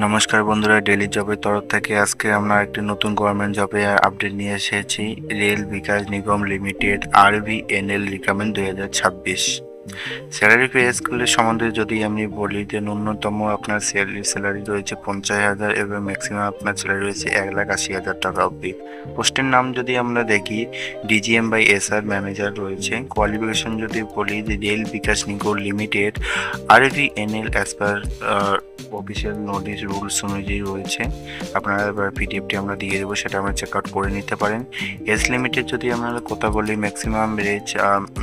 নমস্কার বন্ধুরা, ডেইলি জবের তরফ থেকে আজকে আমরা একটি নতুন গভর্নমেন্ট জবে আপডেট নিয়ে এসেছি। Rail Vikas Nigam limited RVNL recruitment 2026। Salary pay স্কেলের সম্বন্ধে যদি আমি বলি যে ন্যূনতম আপনার স্যালারি রয়েছে 50,000 এবং ম্যাক্সিমাম আপনার স্যালারি রয়েছে 1,80,000 টাকা অবধি। পোস্টের নাম যদি আমরা দেখি DGM বাই SR ম্যানেজার রয়েছে। কোয়ালিফিকেশন যদি বলি যে rail Vikas Nigam limited RVNL as per official notice rules অনুযায়ী রয়েছে। আপনারা এবার PDFটি আমরা দিয়ে দেবো, সেটা আমরা চেক আউট করে নিতে পারেন। এজ লিমিটেড যদি আমরা কথা বলি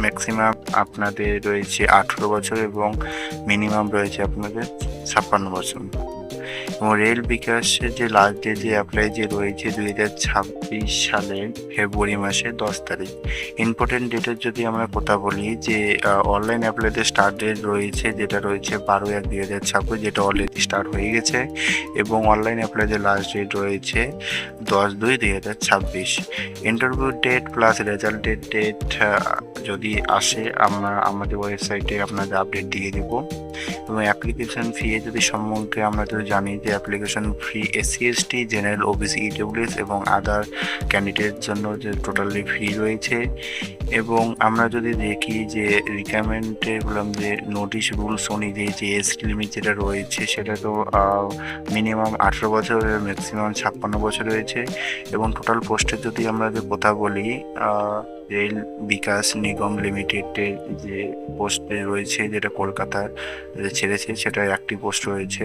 ম্যাক্সিমাম আপনাদের রয়েছে 18 বছর এবং মিনিমাম রয়েছে আপনাদের 56 বছর। এবং রেল বিকাশের যে লাস্ট ডে যে অ্যাপ্লাই যে রয়েছে 2026 সালের ফেব্রুয়ারি মাসের 10 তারিখ। ইম্পর্টেন্ট ডেটের যদি আমরা কথা বলি যে অনলাইন অ্যাপ্লাইতে স্টার্ট ডেট রয়েছে, যেটা রয়েছে 12/1/2026, যেটা অলরেডি স্টার্ট হয়ে গেছে। এবং অনলাইন অ্যাপ্লাইতে লাস্ট ডেট রয়েছে 10/2/2026। Interview date plus result date যদি আসে আমরা আমাদের ওয়েবসাইটে আপনাদের আপডেট দিয়ে দেবো। এবং অ্যাপ্লিকেশন ফি যদি সম্বন্ধে আমরা যদি জানি যে application fee SC ST general OBC EWS এবং আদার ক্যান্ডিডেটের জন্য যে টোটালি ফি রয়েছে। এবং আমরা যদি দেখি যে রিকোয়ারমেন্টে বললাম যে নোটিশ রুলস অনুযায়ী যে এজ লিমিট যেটা রয়েছে সেটা তো মিনিমাম 18 বছর ম্যাক্সিমাম 56 বছর রয়েছে। এবং টোটাল পোস্টের যদি আমরা যে কথা বলি রেল বিকাশ নিগম লিমিটেডের যে পোস্ট রয়েছে যেটা কলকাতার ছেড়েছে সেটা একটি পোস্ট রয়েছে।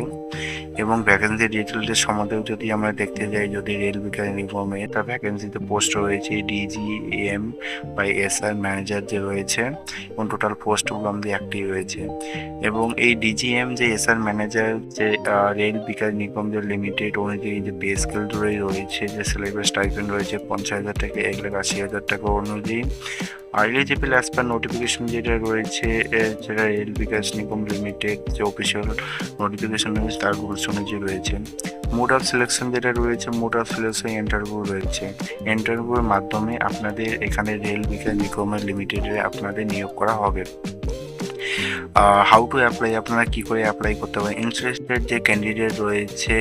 এবং ভ্যাকেন্সি ডিটেলসের সম্বন্ধেও যদি আমরা দেখতে যাই, যদি রেল বিকাশ নিগমে তার ভ্যাকেন্সিতে পোস্ট রয়েছে DGM বাই SR ম্যানেজার যে রয়েছে এবং টোটাল পোস্টগুলো আমাদের একটি রয়েছে। এবং এই DGM যে SR ম্যানেজার যে রেল বিকাশ নিগম যে লিমিটেড অনুযায়ী যে পে স্কেল রয়েছে, যে স্যালারি স্টাইপেন্ড রয়েছে 50,000 থেকে 1,80,000 টাকা অনুযায়ী। এলিজিবল অ্যাজ পার নোটিফিকেশন যেটা রয়েছে, যেটা রেল বিকাশ নিগম লিমিটেড যে অফিসিয়াল নোটিফিকেশন রয়েছে তার রুলস অনুযায়ী রয়েছে। মোড অফ সিলেকশন যেটা রয়েছে, মোড অফ সিলেকশন ইন্টারভিউ রয়েছে। ইন্টারভিউর মাধ্যমে আপনাদের এখানে রেল বিকাশ নিগমের লিমিটেডে আপনাদের নিয়োগ করা হবে। হাউ টু অ্যাপ্লাই, আপনারা কী করে অ্যাপ্লাই করতে পারেন। ইন্টারেস্টেড যে ক্যান্ডিডেট রয়েছে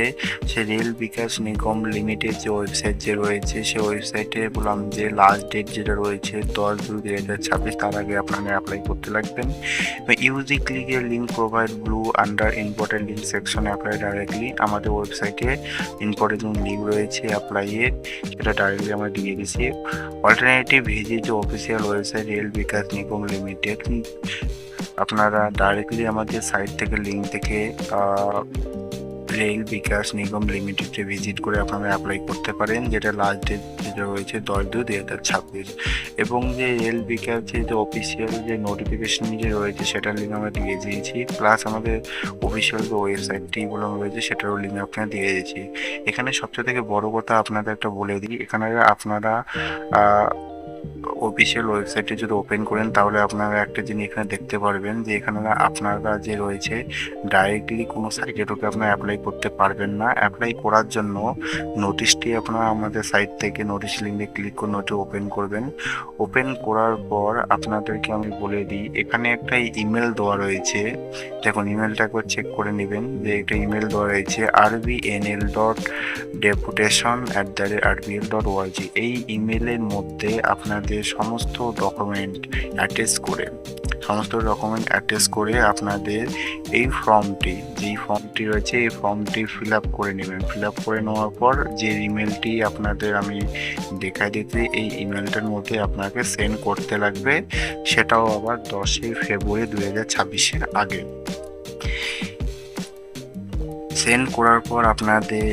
সে রেল বিকাশ নিগম লিমিটেড যে ওয়েবসাইট যে রয়েছে সে ওয়েবসাইটে বললাম যে লাস্ট ডেট যেটা রয়েছে 10/2/2026, তার আগে আপনারা অ্যাপ্লাই করতে লাগবেন। ইউজি ক্লিকের link provide below under important link section apply directly. আমাদের ওয়েবসাইটে ইম্পর্টেন্ট লিঙ্ক রয়েছে অ্যাপ্লাইয়ের, সেটা ডাইরেক্টলি আমরা দিয়ে দিয়েছি। অল্টারনেটিভ ভিজিট যে official website rail Vikas Nigam limited, আপনারা ডাইরেক্টলি আমাদের সাইট থেকে লিঙ্ক থেকে রেল বিকাশ নিগম লিমিটেডে ভিজিট করে আপনারা অ্যাপ্লাই করতে পারেন, যেটা লাস্ট ডেট যেটা রয়েছে 10/2/2026। এবং যে রেল বিকাশ যে অফিসিয়াল যে নোটিফিকেশন যে রয়েছে সেটার লিঙ্ক আমরা দিয়ে দিয়েছি, প্লাস আমাদের অফিসিয়াল যে ওয়েবসাইটটি বলে রয়েছে সেটারও লিঙ্ক আপনারা দিয়ে দিয়েছি। এখানে সবচেয়ে থেকে বড় কথা আপনাদের একটা বলে দিই, এখানে আপনারা অফিসিয়াল ওয়েবসাইটে যদি ওপেন করেন তাহলে আপনারা একটা জিনিস এখানে দেখতে পারবেন যে এখানে আপনারা যে রয়েছে ডাইরেক্টলি কোনো সাইটে ঢুকে আপনারা অ্যাপ্লাই করতে পারবেন না। অ্যাপ্লাই করার জন্য নোটিশটি আপনারা আমাদের সাইট থেকে নোটিশ লিঙ্কে ক্লিক করে নোটে ওপেন করবেন। ওপেন করার পর আপনাদেরকে আমি বলে দিই এখানে একটা ইমেল দেওয়া রয়েছে। দেখুন ইমেলটা একবার চেক করে নেবেন যে একটা ইমেল দেওয়া রয়েছে rvnl.deputation@rbl.org। এই ইমেলের মধ্যে আপনাদের সমস্ত ডকুমেন্ট অ্যাটাচ করে আপনাদের এই যেই ফর্মটি রয়েছে এই ফর্মটি ফিল আপ করে নেবেন। ফিল আপ করে নেওয়ার পর যে ইমেলটি আপনাদের আমি দেখাই দিতে, এই ইমেলটার মধ্যে আপনাকে সেন্ড করতে লাগবে, সেটাও আবার 10 ফেব্রুয়ারি 2026 আগে। সেন্ড করার পর আপনাদের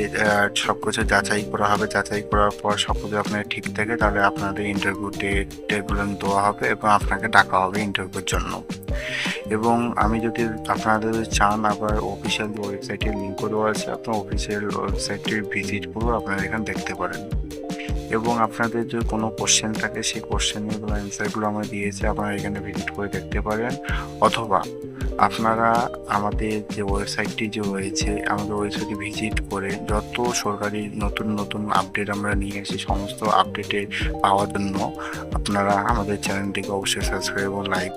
সব কিছু যাচাই করা হবে। যাচাই করার পর সব কিছু আপনার ঠিক থাকে তাহলে আপনাদের ইন্টারভিউ ডেটগুলো দেওয়া হবে এবং আপনাকে ডাকা হবে ইন্টারভিউর জন্য। এবং আমি যদি আপনাদের চান আবার অফিসিয়াল ওয়েবসাইটের লিঙ্ক দেওয়া আছে, আপনার অফিসিয়াল ওয়েবসাইটে ভিজিট করে আপনারা এখানে দেখতে পারেন। এবং আপনাদের যদি কোনো কোশ্চেন থাকে সেই কোশ্চেনগুলো অ্যান্সারগুলো আমরা দিয়েছি, আপনারা এখানে ভিজিট করে দেখতে পারেন। অথবা আপনারা আমাদের যে ওয়েবসাইটটি যে রয়েছে আমাদের ওয়েবসাইটে ভিজিট করে যত সরকারি নতুন আপডেট আমরা নিয়ে এসেছি সমস্ত আপডেটে পাওয়ার জন্য আপনারা আমাদের চ্যানেলটিকে অবশ্যই সাবস্ক্রাইব ও লাইক